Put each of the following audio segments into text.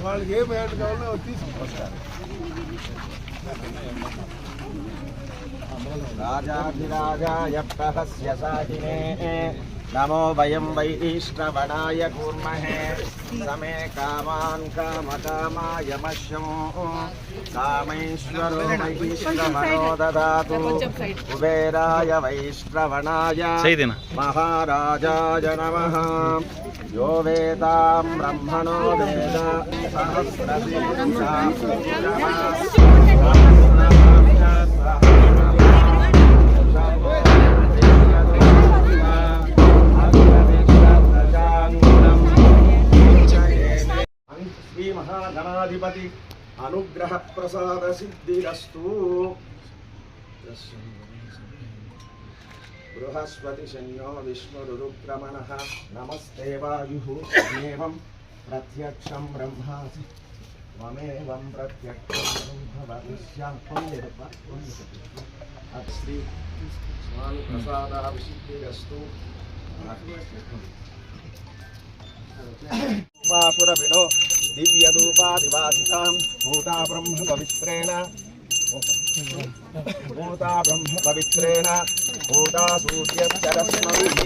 వాళ్ళకి ఏం హ్యాండ్ కావాలో తీసుకొస్తారు. రాజాధిరాజాయ ప్రహస్య సాహినే నమో వయం వైష్ణవణాయ కూర్మహే సమే కామాన్ కామకామాయమశ్యమో కామేశ్వరో వైష్ణవనో దదాతు కుబేరాయ వైష్ణవణాయ మహారాజాయ నమః. యో వేదాం బ్రహ్మణో వేద సహస్రశీర్షా గణాధిపతి అనుగ్రహ ప్రసాద సిద్ధిరస్తు. బృహస్పతి శన్యో విష్ణురుక్రమణః నమస్తే వాయుః ఏవం ప్రత్యక్షం బ్రహ్మాసి త్వమేవం ప్రత్యక్షం శ్రీ స్వామి ప్రసాదాభిషిద్ధిరస్తు. వాసురవినో దివ్యధూపాదివాసితాం భూతా బ్రహ్మ పవిత్రేణ భూతా సూర్యరశ్మభిః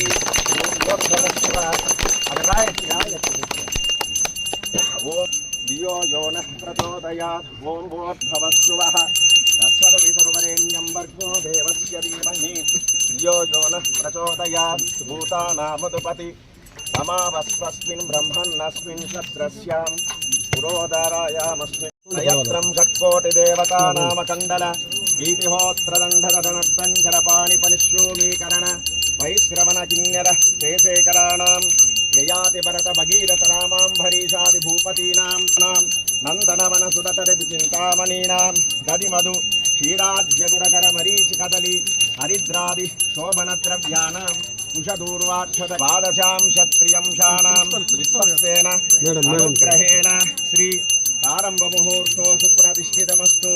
ఓం ధియో యో నః ప్రచోదయాత్ ఓం భూర్భువః తత్సర్వితుర్వరేణ్యం భర్గో దేవస్య ధీమహి ధియో యో నః ప్రచోదయాత్ భూతానామదుపతి సమావస్వస్మిన్ బ్రహ్మన్నస్మిన్ క్షత్రస్యాం పురోదరాయామస్మిన్ నయత్రం షట్కోటిదేవతానామకండల వీతిహోత్రదండకటనట్టంచరపాణిపనిశ్యూమీకరణ వైశ్రవణ కిన్నెర శేషేకరాణాం యయాతి భరత భగీరథరామాంభరీషాది భూపతీనాం నందనవన సుతతరి చింతామణీనాం దదిమధు క్షీరాజ్యగురకర మరీచి కదలి హరిద్రాది శోభనద్రవ్యానాం కుశదూర్వాక్షత ద్వాదశాం క్షత్రియంశానాం విశ్వసేన అనుగ్రహేణ శ్రీ ప్రారంభ ముహూర్తో సుప్రతిష్ఠితమస్తు.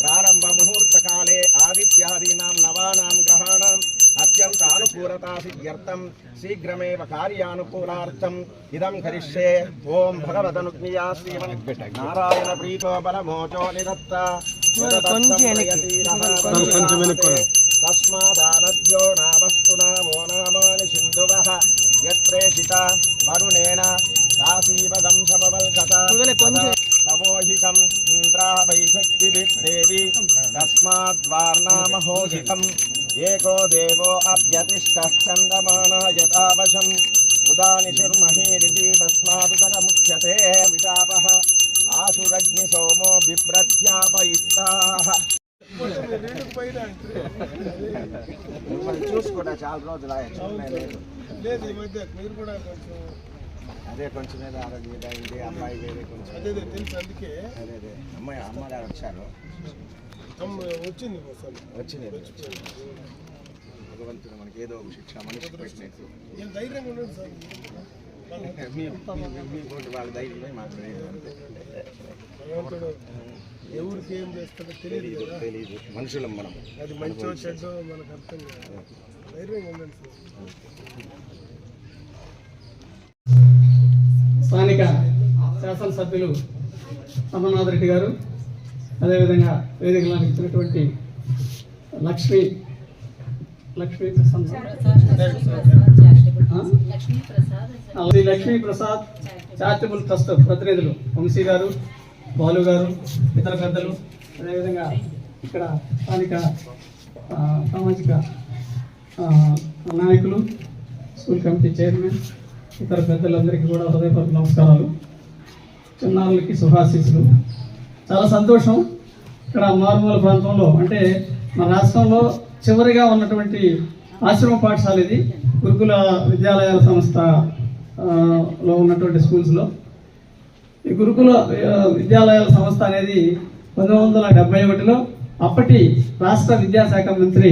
ప్రారంభ ముహూర్త కాలే ఆదిత్యాదీనాం నవానాం గ్రహాణాం అత్యంత అనుకూలతా సిద్ధ్యర్థం శీఘ్రమేవ కార్యానుకూలార్థం ఇదం కరిష్యే. ఓం భగవదనుజ్ఞయా శ్రీమన్ నారాయణ ప్రీతో బలమోచో నిదత్త తస్మాదానద్యో నామస్తు నామో నామాని సింధువః యత్ప్రేషిత వరుణేన కాశీపదం సమవల్కత తమోహికం ఇంద్రా వైశక్తిభిర్దేవి తస్మాద్వార్నామహోషితం ఏకో దేవో అభ్యతిష్టః చందమానాయతావశం ఉదానిశిర్మహీరితి తస్మాదుదకముచ్యతే వితాపః ఆసురగ్ని సోమో బిభ్రత్యాపయిత్తాః. చూసుకుంటా చాలా రోజులు లేదు ఈ మధ్య మీరు కూడా కొంచెం అదే కొంచెం మీద ఆరోగ్యం ఇది అమ్మాయి వేరే కొంచెం అదే తెలుసు. అందుకే అదే అమ్మగారు వచ్చారు వచ్చింది భగవంతుడు మనకి ఏదో ఒక శిక్ష మనిషి పెట్టినట్టు ధైర్యంగా ఉండండి సార్. మీ పోటీ వాళ్ళ ధైర్యమే మాకు భగవంతుడు ఎవరికి ఏం చేస్తాడో తెలియదు. మనుషులం మనం. అది మంచో చెడ్డో మనకు అర్థం కాదు. ధైర్యంగా ఉండండి సార్. స్థానిక శాసనసభ్యులు అమర్నాథ్ రెడ్డి గారు, అదేవిధంగా వేదికలో ఇచ్చినటువంటి లక్ష్మీ ప్రసాద్ చారిటబుల్ ట్రస్ట్ ప్రతినిధులు వంశీ గారు, బాలు గారు, ఇతర పెద్దలు, అదేవిధంగా ఇక్కడ స్థానిక సామాజిక నాయకులు, స్కూల్ కమిటీ చైర్మన్, ఇతర పెద్దలందరికీ కూడా హృదయపూర్వక నమస్కారాలు. చిన్నారులకి శుభాశీస్సులు. చాలా సంతోషం. ఇక్కడ మారుమూల ప్రాంతంలో అంటే మన రాష్ట్రంలో చివరిగా ఉన్నటువంటి ఆశ్రమ పాఠశాల ఇది. గురుకుల విద్యాలయాల సంస్థలో ఉన్నటువంటి స్కూల్స్లో ఈ గురుకుల విద్యాలయాల సంస్థ అనేది 1971లో అప్పటి రాష్ట్ర విద్యాశాఖ మంత్రి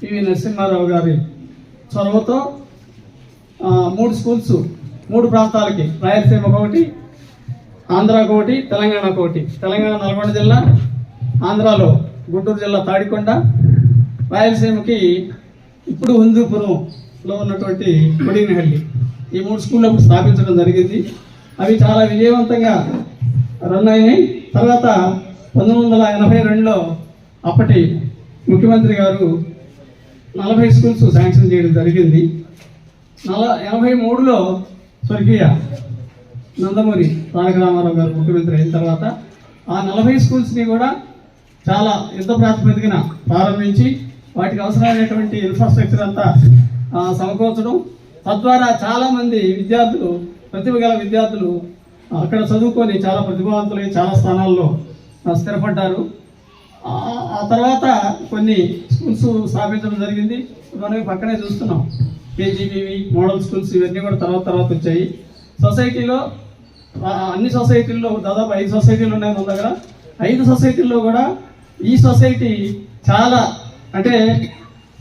పివి నరసింహారావు గారి చొరవతో 3 స్కూల్స్ 3 ప్రాంతాలకి, రాయలసీమకు ఒకటి, ఆంధ్రాకు ఒకటి, తెలంగాణకు ఒకటి. తెలంగాణ నల్గొండ జిల్లా, ఆంధ్రాలో గుంటూరు జిల్లా తాడికొండ, రాయలసీమకి ఇప్పుడు హిందూపురంలో ఉన్నటువంటి కొడిగినహల్లి. ఈ 3 స్కూళ్ళు అప్పుడు స్థాపించడం జరిగింది. అవి చాలా విజయవంతంగా రన్ అయినాయి. తర్వాత 1982లో అప్పటి ముఖ్యమంత్రి గారు 40 స్కూల్స్ శాంక్షన్ చేయడం జరిగింది. 83లో స్వర్గీయ నందమూరి తారక రామారావు గారు ముఖ్యమంత్రి అయిన తర్వాత ఆ 40 స్కూల్స్ని కూడా చాలా యుద్ధ ప్రాతిపదికన ప్రారంభించి వాటికి అవసరమైనటువంటి ఇన్ఫ్రాస్ట్రక్చర్ అంతా సమకూర్చడం, తద్వారా చాలామంది విద్యార్థులు, ప్రతిభ గల విద్యార్థులు అక్కడ చదువుకొని చాలా ప్రతిభావంతులై చాలా స్థానాల్లో స్థిరపడ్డారు. ఆ తర్వాత కొన్ని స్కూల్స్ స్థాపించడం జరిగింది. మనం పక్కనే చూస్తున్నాం కేజీబీవి మోడల్ స్కూల్స్, ఇవన్నీ కూడా తర్వాత వచ్చాయి. సొసైటీలో అన్ని సొసైటీల్లో దాదాపు 5 సొసైటీలు ఉన్నాయి మన దగ్గర. 5 సొసైటీల్లో కూడా ఈ సొసైటీ చాలా, అంటే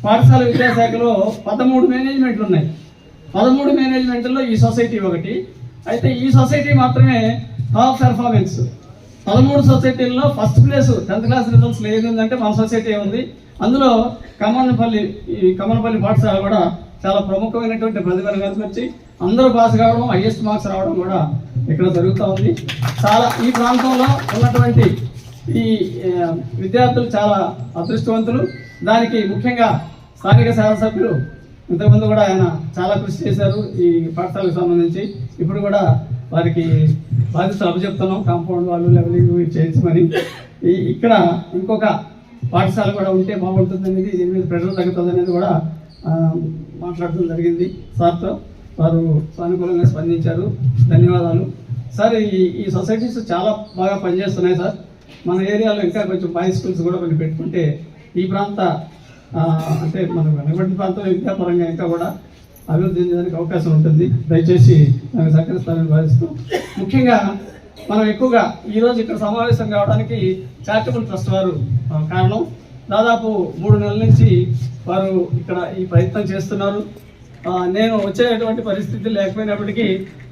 పాఠశాల విద్యాశాఖలో 13 మేనేజ్మెంట్లు ఉన్నాయి. 13 మేనేజ్మెంట్లో ఈ సొసైటీ ఒకటి. అయితే ఈ సొసైటీ మాత్రమే టాప్ పెర్ఫార్మెన్స్. 13 సొసైటీల్లో ఫస్ట్ ప్లేస్ 10th క్లాస్ రిజల్ట్స్లో ఏది ఉందంటే మన సొసైటీ ఉంది. అందులో కమలపల్లి పాఠశాల కూడా చాలా ప్రముఖమైనటువంటి ప్రతిభను కనుకొచ్చి అందరూ పాస్ కావడం, హైయెస్ట్ మార్క్స్ రావడం కూడా ఇక్కడ జరుగుతూ ఉంది. చాలా ఈ ప్రాంతంలో ఉన్నటువంటి ఈ విద్యార్థులు చాలా అదృష్టవంతులు. దానికి ముఖ్యంగా స్థానిక శాసనసభ్యులు ఇంతకుముందు కూడా ఆయన చాలా కృషి చేశారు ఈ పాఠశాలకు సంబంధించి. ఇప్పుడు కూడా వారికి బాధ్యతలు అప్పచెప్తున్నాం, కాంపౌండ్ వాళ్ళు లెవెలింగ్ చేయించమని. ఇక్కడ ఇంకొక పాఠశాల కూడా ఉంటే బాగుంటుంది అనేది, దీని మీద ప్రెషర్ తగ్గుతుంది అనేది కూడా మాట్లాడడం జరిగింది సార్తో. వారు సానుకూలంగా స్పందించారు. ధన్యవాదాలు సార్. ఈ సొసైటీస్ చాలా బాగా పనిచేస్తున్నాయి సార్. మన ఏరియాలో ఇంకా కొంచెం బాయ్స్ స్కూల్స్ కూడా కొన్ని పెట్టుకుంటే ఈ ప్రాంత అంటే మన వెనకబడిన ప్రాంతం విద్యాపరంగా ఇంకా కూడా అభివృద్ధి చెందడానికి అవకాశం ఉంటుంది. దయచేసి నాకు సహకరిస్తారని భావిస్తూ, ముఖ్యంగా మనం ఎక్కువగా ఈరోజు ఇక్కడ సమావేశం కావడానికి చారిటబుల్ ట్రస్ట్ వారు కారణం. దాదాపు 3 నెలల నుంచి వారు ఇక్కడ ఈ ప్రయత్నం చేస్తున్నారు. నేను వచ్చేటువంటి పరిస్థితి లేకపోయినప్పటికీ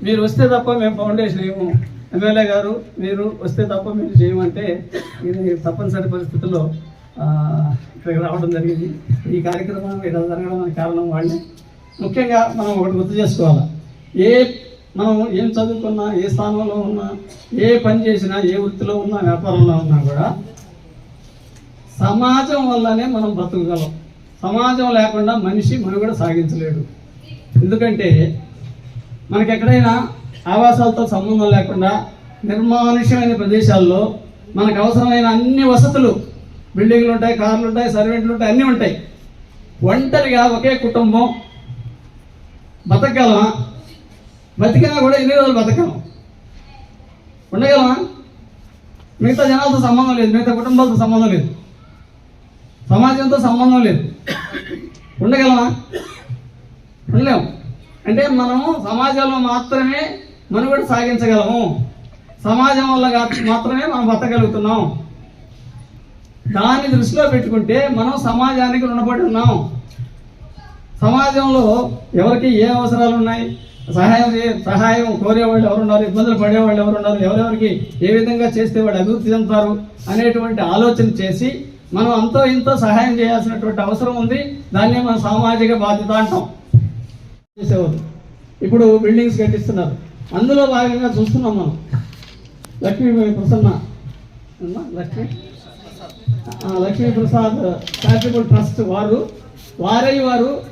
మీరు వస్తే తప్ప మేము ఫౌండేషన్ ఏమో, ఎమ్మెల్యే గారు మీరు వస్తే తప్ప మీరు చేయమంటే ఇది తప్పనిసరి పరిస్థితుల్లో ఇక్కడికి రావడం జరిగింది. ఈ కార్యక్రమం ఇలా జరగడానికి కారణం వాళ్ళే. ముఖ్యంగా మనం ఒకటి గుర్తు చేసుకోవాలి, మనం ఏం చదువుకున్నా, ఏ స్థానంలో ఉన్నా, ఏ పని చేసినా, ఏ వృత్తిలో ఉన్నా, వ్యాపారంలో ఉన్నా కూడా సమాజం వల్లనే మనం బ్రతకగలం. సమాజం లేకుండా మనిషి మనుగడ సాగించలేడు. ఎందుకంటే మనకి ఎక్కడైనా ఆవాసాలతో సంబంధం లేకుండా నిర్మానుష్యమైన ప్రదేశాల్లో మనకు అవసరమైన అన్ని వసతులు, బిల్డింగ్లు ఉంటాయి, కార్లు ఉంటాయి, సర్వెంట్లు ఉంటాయి, అన్నీ ఉంటాయి. ఒంటరిగా ఒకే కుటుంబం బతకగలమా? బతికినా కూడా ఎన్ని రోజులు బతకగలం? ఉండగలమా? మిగతా జనాలతో సంబంధం లేదు, మిగతా కుటుంబాలతో సంబంధం లేదు, సమాజంతో సంబంధం లేదు, ఉండగలమా? ఉండలేము. అంటే మనము సమాజంలో మాత్రమే మనుగడ సాగించగలము, సమాజం వల్ల మాత్రమే మనం బతకగలుగుతున్నాం. దాన్ని దృష్టిలో పెట్టుకుంటే మనం సమాజానికి రుణపడి ఉన్నాం. సమాజంలో ఎవరికి ఏ అవసరాలు ఉన్నాయి, సహాయం కోరేవాళ్ళు ఎవరున్నారు, ఇబ్బందులు పడేవాళ్ళు ఎవరున్నారు, ఎవరెవరికి ఏ విధంగా చేస్తే వాళ్ళు అభివృద్ధి చెందుతారు అనేటువంటి ఆలోచన చేసి మనం అంతో ఇంతో సహాయం చేయాల్సినటువంటి అవసరం ఉంది. దాన్నే మనం సామాజిక బాధ్యత అంటాం. చేసేవారు ఇప్పుడు బిల్డింగ్స్ కట్టిస్తున్నారు. అందులో భాగంగా చూస్తున్నాం మనం లక్ష్మీ ప్రసాద్ చారిటబుల్ ట్రస్ట్ వారు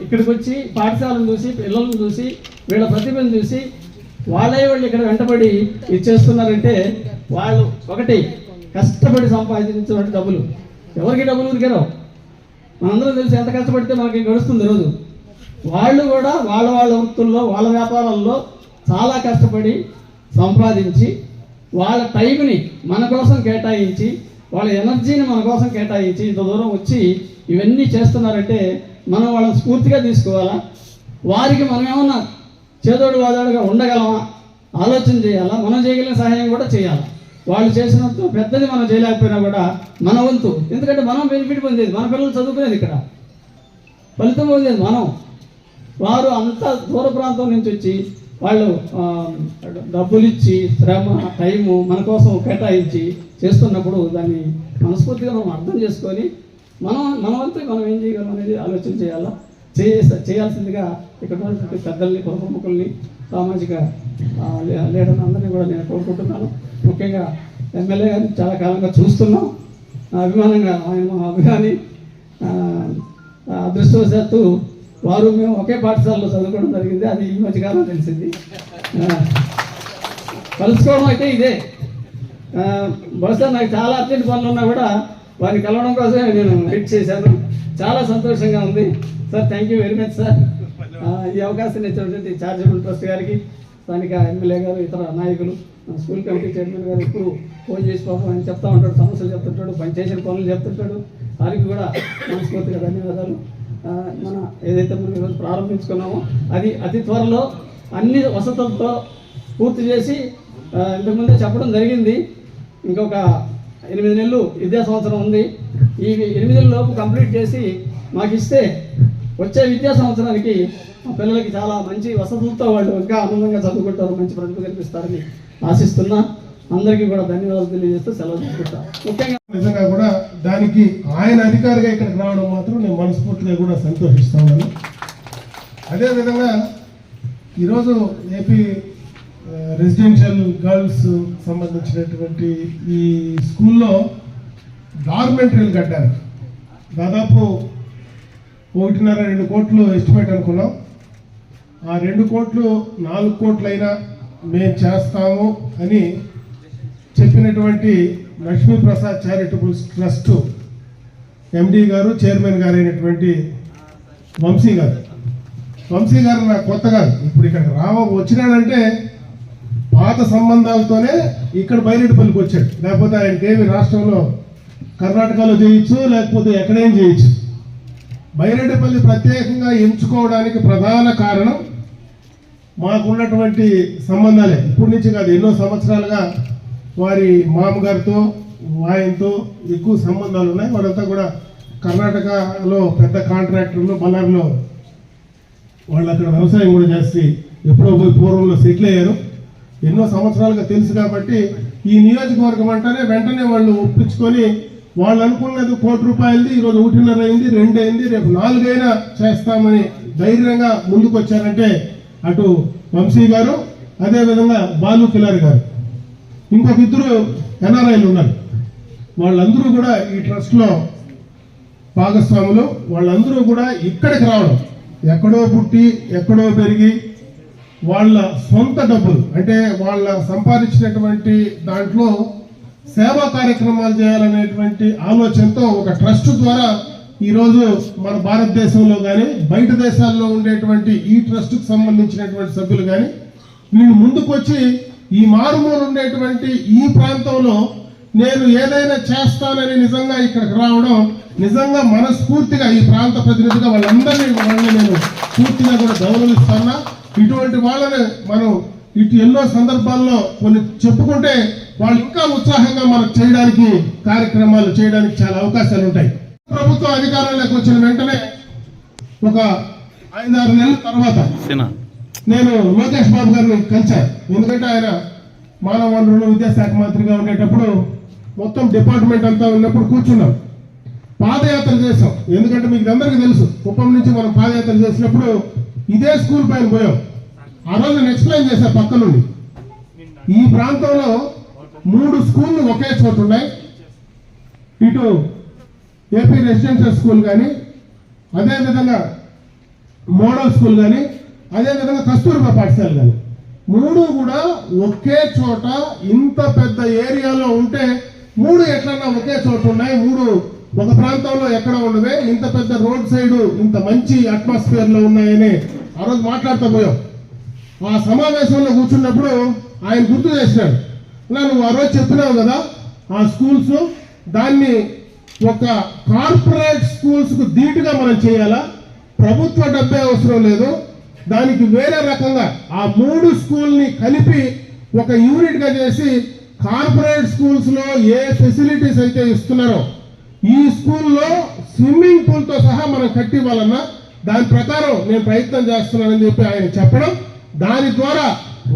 ఇక్కడికి వచ్చి పాఠశాలను చూసి, పిల్లలను చూసి, వీళ్ళ ప్రతిభను చూసి వాళ్ళు ఇక్కడ వెంటబడి ఇచ్చేస్తున్నారంటే వాళ్ళు ఒకటి కష్టపడి సంపాదించినటువంటి డబ్బులు. ఎవరికి డబ్బులు ఉరికారో మనందరం తెలిసి ఎంత కష్టపడితే మనకి గడుస్తుంది రోజు. వాళ్ళు కూడా వాళ్ళ వృత్తుల్లో, వాళ్ళ వ్యాపారాల్లో చాలా కష్టపడి సంపాదించి వాళ్ళ టైంని మన కోసం కేటాయించి, వాళ్ళ ఎనర్జీని మన కోసం కేటాయించి ఇంత దూరం వచ్చి ఇవన్నీ చేస్తున్నారంటే మనం వాళ్ళని స్ఫూర్తిగా తీసుకోవాలా? వారికి మనం ఏమన్నా చేదోడు వాదోడుగా ఉండగలమా? ఆలోచన చేయాలా? మనం చేయగలిగిన సహాయం కూడా చేయాలి. వాళ్ళు చేసినంత పెద్దది మనం చేయలేకపోయినా కూడా మన వంతు, ఎందుకంటే మనం బెనిఫిట్ పొందేది, మన పిల్లలు చదువుకునేది ఇక్కడ, ఫలితం పొందేది మనం. వారు అంత దూర ప్రాంతం నుంచి వచ్చి వాళ్ళు డబ్బులు ఇచ్చి శ్రమ టైము మన కోసం కేటాయించి చేస్తున్నప్పుడు దాన్ని మనస్ఫూర్తిగా మనం అర్థం చేసుకొని మన వంతు మనం ఏం చేయగలం అనేది ఆలోచన చేయాలా. చేయాల్సిందిగా ఇక్కడ ఉన్నటువంటి పెద్దల్ని ప్రముఖుల్ని సామాజిక లీడర్ని అందరినీ కూడా నేను కోరుకుంటున్నాను. ముఖ్యంగా ఎమ్మెల్యే గారిని చాలా కాలంగా చూస్తున్నాం, అభిమానంగా ఆయన మా అభిమాని. అదృష్టవశాత్తు వారు మేము ఒకే పాఠశాలలో చదువుకోవడం జరిగింది, అది ఈ మధ్యకాలం తెలిసింది. కలుసుకోవడం అయితే ఇదే. బహుశా నాకు చాలా అర్జెంట్ పనులు ఉన్నా కూడా వారిని కలవడం కోసమే నేను వెయిట్ చేశాను. చాలా సంతోషంగా ఉంది sir. Thank you very much sir. ఈ అవకాశాన్ని ఇచ్చినటువంటి చారిటబుల్ ట్రస్ట్ గారికి, స్థానిక ఎమ్మెల్యే గారు, ఇతర నాయకులు, స్కూల్ కమిటీ చైర్మన్ గారు ఇప్పుడు ఫోన్ చేసి పాపం ఆయన చెప్తా ఉంటాడు, సమస్యలు చెప్తుంటాడు, పని చేసిన పనులు చెప్తుంటాడు. వారికి కూడా మనస్ఫూర్తిగా ధన్యవాదాలు. మన ఏదైతే మనం ఈరోజు ప్రారంభించుకున్నామో అది అతి త్వరలో అన్ని వసతులతో పూర్తి చేసి ఇంతకుముందే చెప్పడం జరిగింది. ఇంకొక 8 నెలలు విద్యా సంవత్సరం ఉంది. ఈ 8 నెలల లోపు కంప్లీట్ చేసి మాకు ఇస్తే వచ్చే విద్యా సంవత్సరానికి మా పిల్లలకి చాలా మంచి వసతులతో వాళ్ళు ఇంకా ఆనందంగా చదువుకుంటారు, మంచి ప్రతిభ కల్పిస్తారని ఆశిస్తున్నా. అందరికీ కూడా ధన్యవాదాలు తెలియజేస్తూ సెలవు తీసుకుంటా. ముఖ్యంగా నిజంగా కూడా దానికి ఆయన అధికారిగా ఇక్కడికి రావడం మాత్రం నేను మనస్ఫూర్తిగా కూడా సంతోషిస్తా ఉన్నాను. అదేవిధంగా ఈరోజు ఏపీ రెసిడెన్షియల్ గర్ల్స్ సంబంధించినటువంటి ఈ స్కూల్లో డార్మెంటరీలు కట్టారు. దాదాపు 1.5-2 కోట్లు ఎస్టిమేట్ అనుకున్నాం. ఆ 2 కోట్లు 4 కోట్లైనా మేము చేస్తాము అని చెప్పినటువంటి లక్ష్మీప్రసాద్ చారిటబుల్ ట్రస్ట్ ఎండి గారు, చైర్మన్ గారు అయినటువంటి వంశీ గారు నాకు కొత్త కాదు. ఇప్పుడు ఇక్కడ వచ్చినాడంటే పాత సంబంధాలతోనే ఇక్కడ బైరెడ్డిపల్లికి వచ్చాడు. లేకపోతే ఆయనకేమి రాష్ట్రంలో కర్ణాటకలో చేయొచ్చు, లేకపోతే ఎక్కడేం చేయొచ్చు. బైరెడ్డిపల్లి ప్రత్యేకంగా ఎంచుకోవడానికి ప్రధాన కారణం మాకున్నటువంటి సంబంధాలే. ఇప్పటి నుంచి కాదు, ఎన్నో సంవత్సరాలుగా వారి మామగారితో ఆయనతో ఎక్కువ సంబంధాలు ఉన్నాయి. వాళ్ళంతా కూడా కర్ణాటకలో పెద్ద కాంట్రాక్టర్లు, బళ్ళారిలో వాళ్ళు అక్కడ వ్యవసాయం కూడా చేసి ఎప్పుడో పోయి పూర్వంలో సెటిల్ అయ్యారు. ఎన్నో సంవత్సరాలుగా తెలుసు కాబట్టి ఈ నియోజకవర్గం అంటేనే వెంటనే వాళ్ళు ఒప్పించుకొని వాళ్ళు అనుకున్నది 1 కోటి రూపాయలది ఈరోజు 1.5 అయింది, 2 అయింది, రేపు 4 అయినా చేస్తామని ధైర్యంగా ముందుకు వచ్చారంటే అటు వంశీ గారు, అదేవిధంగా బాలు కిలారి గారు, ఇంకొక 2 ఎన్ఆర్ఐలు ఉన్నారు. వాళ్ళందరూ కూడా ఈ ట్రస్ట్లో భాగస్వాములు. వాళ్ళందరూ కూడా ఇక్కడికి రావడం, ఎక్కడో పుట్టి ఎక్కడో పెరిగి వాళ్ళ సొంత డబ్బులు అంటే వాళ్ళ సంపాదించినటువంటి దాంట్లో సేవా కార్యక్రమాలు చేయాలనేటువంటి ఆలోచనతో ఒక ట్రస్ట్ ద్వారా ఈరోజు మన భారతదేశంలో కానీ బయట దేశాల్లో ఉండేటువంటి ఈ ట్రస్ట్కు సంబంధించినటువంటి సభ్యులు కానీ వీళ్ళు ముందుకు వచ్చి ఈ మారుమూల ఉండేటువంటి ఈ ప్రాంతంలో నేను ఏదైనా చేస్తానని నిజంగా ఇక్కడికి రావడం నిజంగా మనస్ఫూర్తిగా ఈ ప్రాంత ప్రతినిధిగా వాళ్ళని నేను పూర్తిగా కూడా గౌరవిస్తున్నా. ఇటువంటి వాళ్ళని మనం ఇటు ఎన్నో సందర్భాల్లో కొన్ని చెప్పుకుంటే వాళ్ళు ఇంకా ఉత్సాహంగా మనకు చేయడానికి కార్యక్రమాలు చేయడానికి చాలా అవకాశాలు ఉంటాయి. ప్రభుత్వం అధికారంలోకి వచ్చిన వెంటనే ఒక 5-6 నెలల తర్వాత నేను లోకేష్ బాబు గారిని కలిశాను. ఎందుకంటే ఆయన మానవ వనరులు విద్యాశాఖ మంత్రిగా ఉండేటప్పుడు మొత్తం డిపార్ట్మెంట్ అంతా ఉన్నప్పుడు కూర్చున్నాం, పాదయాత్ర చేసాం. ఎందుకంటే మీకు అందరికీ తెలుసు, కుప్పం నుంచి మనం పాదయాత్ర చేసినప్పుడు ఇదే స్కూల్ పైన పోయాం. ఆ రోజు నేను ఎక్స్ప్లెయిన్ చేశాను పక్క నుండి. ఈ ప్రాంతంలో 3 స్కూళ్ళు ఒకే చోట ఉన్నాయి. ఇటు ఏపీ రెసిడెన్షియల్ స్కూల్ కానీ, అదేవిధంగా మోడల్ స్కూల్ కానీ, అదేవిధంగా కస్తూర్బా పాఠశాల కానీ 3 కూడా ఒకే చోట ఇంత పెద్ద ఏరియాలో ఉంటే 3 ఎట్లన్నా ఒకే చోట ఉన్నాయి. 3 ఒక ప్రాంతంలో ఎక్కడ ఉండవే, ఇంత పెద్ద రోడ్ సైడ్ ఇంత మంచి అట్మాస్ఫియర్ లో ఉన్నాయని ఆ రోజు మాట్లాడుతూ పోయాం. ఆ సమావేశంలో కూర్చున్నప్పుడు ఆయన గుర్తు చేసినాడు, నువ్వు ఆ రోజు చెప్పినావు కదా ఆ స్కూల్స్ దాన్ని ఒక కార్పొరేట్ స్కూల్స్ కు ధీటుగా మనం చేయాలా, ప్రభుత్వ డబ్బే అవసరం లేదు, దానికి వేరే రకంగా ఆ 3 స్కూల్ని కలిపి ఒక యూనిట్ గా చేసి కార్పొరేట్ స్కూల్స్ లో ఏ ఫెసిలిటీస్ అయితే ఇస్తున్నారో ఈ స్కూల్లో స్విమ్మింగ్ పూల్ తో సహా మనం కట్టివ్వాలన్నా దాని ప్రకారం నేను ప్రయత్నం చేస్తున్నానని చెప్పి ఆయన చెప్పడం, దాని ద్వారా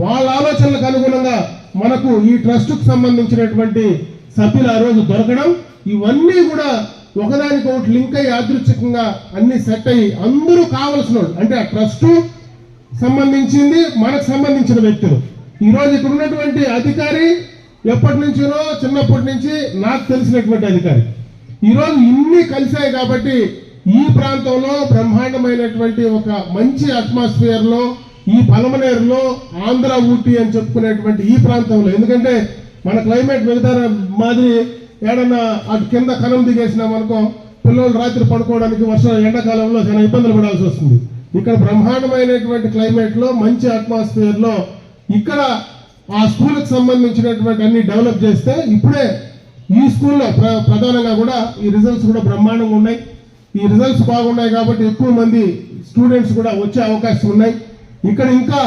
వాళ్ళ ఆలోచనలకు అనుగుణంగా మనకు ఈ ట్రస్ట్కు సంబంధించినటువంటి సభ్యులు ఆ రోజు దొరకడం, ఇవన్నీ కూడా ఒకదానికి ఒకటి లింక్ అయ్యి యాదృచ్ఛికంగా అన్ని సెట్ అయ్యి అందరూ కావలసిన వాళ్ళు, అంటే ఆ ట్రస్ట్ సంబంధించింది మనకు సంబంధించిన వ్యక్తులు. ఈరోజు ఇక్కడ ఉన్నటువంటి అధికారి ఎప్పటి నుంచినో చిన్నప్పటి నుంచి నాకు తెలిసినటువంటి అధికారి. ఈరోజు ఇన్ని కలిశాయి కాబట్టి ఈ ప్రాంతంలో బ్రహ్మాండమైనటువంటి ఒక మంచి అట్మాస్ఫియర్ లో, ఈ పలమనేరులో ఆంధ్ర ఊటీ అని చెప్పుకునేటువంటి ఈ ప్రాంతంలో, ఎందుకంటే మన క్లైమేట్ మిగతా మాదిరి ఏడన్నా అటు కింద కనం దిగేసినాం అనుకో, పిల్లలు రాత్రి పడుకోవడానికి ఎండాకాలంలో చాలా ఇబ్బందులు పడాల్సి వస్తుంది. ఇక్కడ బ్రహ్మాండమైనటువంటి క్లైమేట్ లో మంచి అట్మాస్ఫియర్ లో ఇక్కడ ఆ స్కూల్కి సంబంధించినటువంటి అన్ని డెవలప్ చేస్తే ఇప్పుడే ఈ స్కూల్లో ప్రధానంగా కూడా ఈ రిజల్ట్స్ కూడా బ్రహ్మాండంగా ఉన్నాయి. ఈ రిజల్ట్స్ బాగున్నాయి కాబట్టి ఎక్కువ మంది స్టూడెంట్స్ కూడా వచ్చే అవకాశం ఉన్నాయి. ఇక్కడ ఇంకా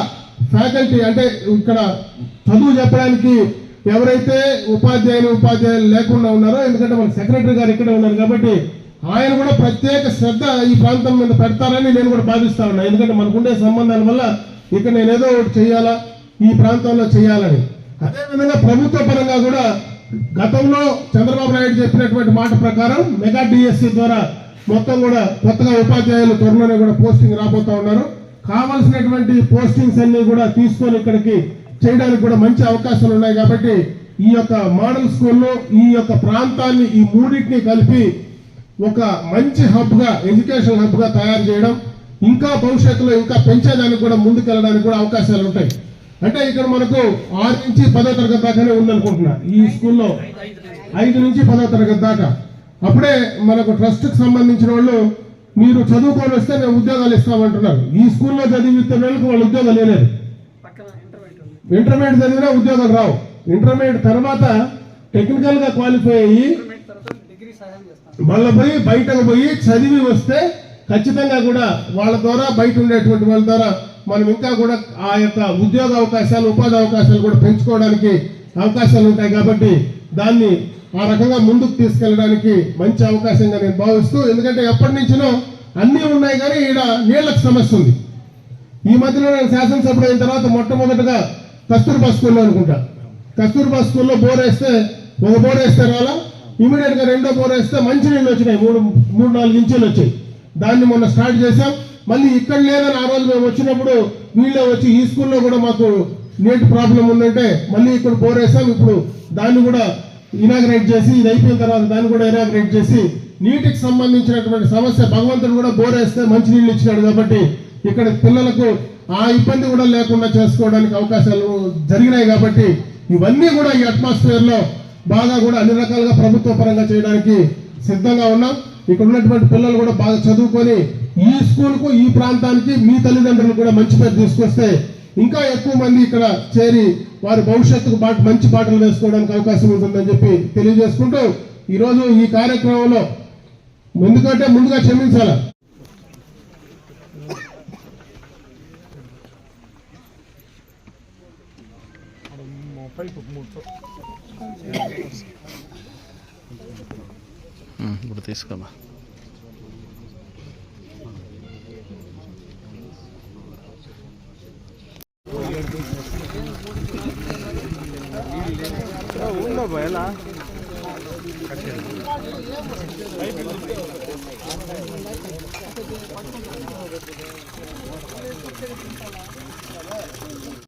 ఫ్యాకల్టీ అంటే ఇక్కడ చదువు చెప్పడానికి ఎవరైతే ఉపాధ్యాయులు లేకుండా ఉన్నారో, ఎందుకంటే మన సెక్రటరీ గారు ఇక్కడే ఉన్నారు కాబట్టి ఆయన కూడా ప్రత్యేక శ్రద్ధ ఈ ప్రాంతం మీద పెడతారని నేను కూడా భావిస్తా ఉన్నా. ఎందుకంటే మనకుండే సంబంధాల వల్ల ఇక్కడ నేను ఏదో ఒకటి చేయాలా, ఈ ప్రాంతంలో చేయాలని. అదేవిధంగా ప్రభుత్వ పరంగా కూడా గతంలో చంద్రబాబు నాయుడు చెప్పినటువంటి మాట ప్రకారం మెగా డిఎస్సి ద్వారా మొత్తం కూడా కొత్తగా ఉపాధ్యాయులు త్వరలోనే కూడా పోస్టింగ్ రాబోతా ఉన్నారు. కావాల్సినటువంటి పోస్టింగ్స్ అన్ని కూడా తీసుకొని ఇక్కడికి చేయడానికి కూడా మంచి అవకాశాలు ఉన్నాయి. కాబట్టి ఈ యొక్క మోడల్ స్కూల్లో ఈ యొక్క ప్రాంతాన్ని ఈ మూడింటిని కలిపి ఒక మంచి హబ్ గా, ఎడ్యుకేషన్ హబ్ గా తయారు చేయడం, ఇంకా భవిష్యత్తులో ఇంకా పెంచేదానికి కూడా ముందుకెళ్ళడానికి కూడా అవకాశాలు ఉంటాయి. అంటే ఇక్కడ మనకు 6 నుంచి 10వ తరగతి దాకానే ఉందనుకుంటున్నా ఈ స్కూల్లో, 5 నుంచి 10వ తరగతి దాకా. అప్పుడే మనకు ట్రస్ట్కి సంబంధించిన వాళ్ళు మీరు చదువుకొని వస్తే మేము ఉద్యోగాలు ఇస్తామంటున్నారు. ఈ స్కూల్లో చదివితే వేళకు వాళ్ళు ఉద్యోగాలు లేరు. ఇంటర్మీడియట్ చదివినా ఉద్యోగాలు రావు. ఇంటర్మీడియట్ తర్వాత టెక్నికల్ గా క్వాలిఫై అయ్యి మళ్ళీ పోయి బయటకు పోయి చదివి వస్తే ఖచ్చితంగా కూడా వాళ్ళ ద్వారా బయట ఉండేటువంటి వాళ్ళ ద్వారా మనం ఇంకా కూడా ఆ యొక్క ఉద్యోగ అవకాశాలు, ఉపాధి అవకాశాలు కూడా పెంచుకోవడానికి అవకాశాలు ఉంటాయి. కాబట్టి దాన్ని ఆ రకంగా ముందుకు తీసుకెళ్ళడానికి మంచి అవకాశంగా నేను భావిస్తూ, ఎందుకంటే ఎప్పటి నుంచినో అన్నీ ఉన్నాయి కానీ ఈడ నీళ్లకు సమస్య ఉంది. ఈ మధ్యలో నేను శాసనసభ అయిన తర్వాత మొట్టమొదటిగా కస్తూర్బా స్కూల్లో అనుకుంటా, కస్తూర్బా స్కూల్లో బోర్ వేస్తే ఒక బోర్ వేస్తే రాలా, ఇమీడియట్ గా రెండో బోర్ వేస్తే మంచి నీళ్ళు వచ్చినాయి, 3-4 ఇంచులు వచ్చాయి. దాన్ని మొన్న స్టార్ట్ చేశాం. మళ్ళీ ఇక్కడ లేదని ఆ రోజు మేము వచ్చినప్పుడు వీళ్ళే వచ్చి ఈ స్కూల్లో కూడా మాకు నీటి ప్రాబ్లం ఉందంటే మళ్ళీ ఇక్కడ బోర్ వేసాం. ఇప్పుడు దాన్ని కూడా ఇనాగ్రేట్ చేసి, ఇది అయిపోయిన తర్వాత దాన్ని కూడా ఇనాగ్రేట్ చేసి నీటికి సంబంధించినటువంటి సమస్య, భగవంతుడు కూడా బోర్ వేస్తే మంచి నీళ్ళు ఇచ్చినాడు కాబట్టి ఇక్కడ పిల్లలకు ఆ ఇబ్బంది కూడా లేకుండా చేసుకోవడానికి అవకాశాలు జరిగినాయి. కాబట్టి ఇవన్నీ కూడా ఈ అట్మాస్ఫియర్ లో బాగా కూడా అన్ని రకాలుగా ప్రభుత్వ పరంగా చేయడానికి సిద్ధంగా ఉన్నాం. ఇక్కడ ఉన్నటువంటి పిల్లలు కూడా బాగా చదువుకొని ఈ స్కూల్కు, ఈ ప్రాంతానికి మీ తల్లిదండ్రులు కూడా మంచి పేరు తీసుకొస్తే ఇంకా ఎక్కువ మంది ఇక్కడ చేరి వారి భవిష్యత్తుకు మంచి బాటలు వేసుకోవడానికి అవకాశం ఉంటుందని చెప్పి తెలియజేసుకుంటూ ఈరోజు ఈ కార్యక్రమంలో ఎందుకంటే ముందుగా క్షమించాల ఇప్పుడు తీసుకోమా. ఉందో భయలా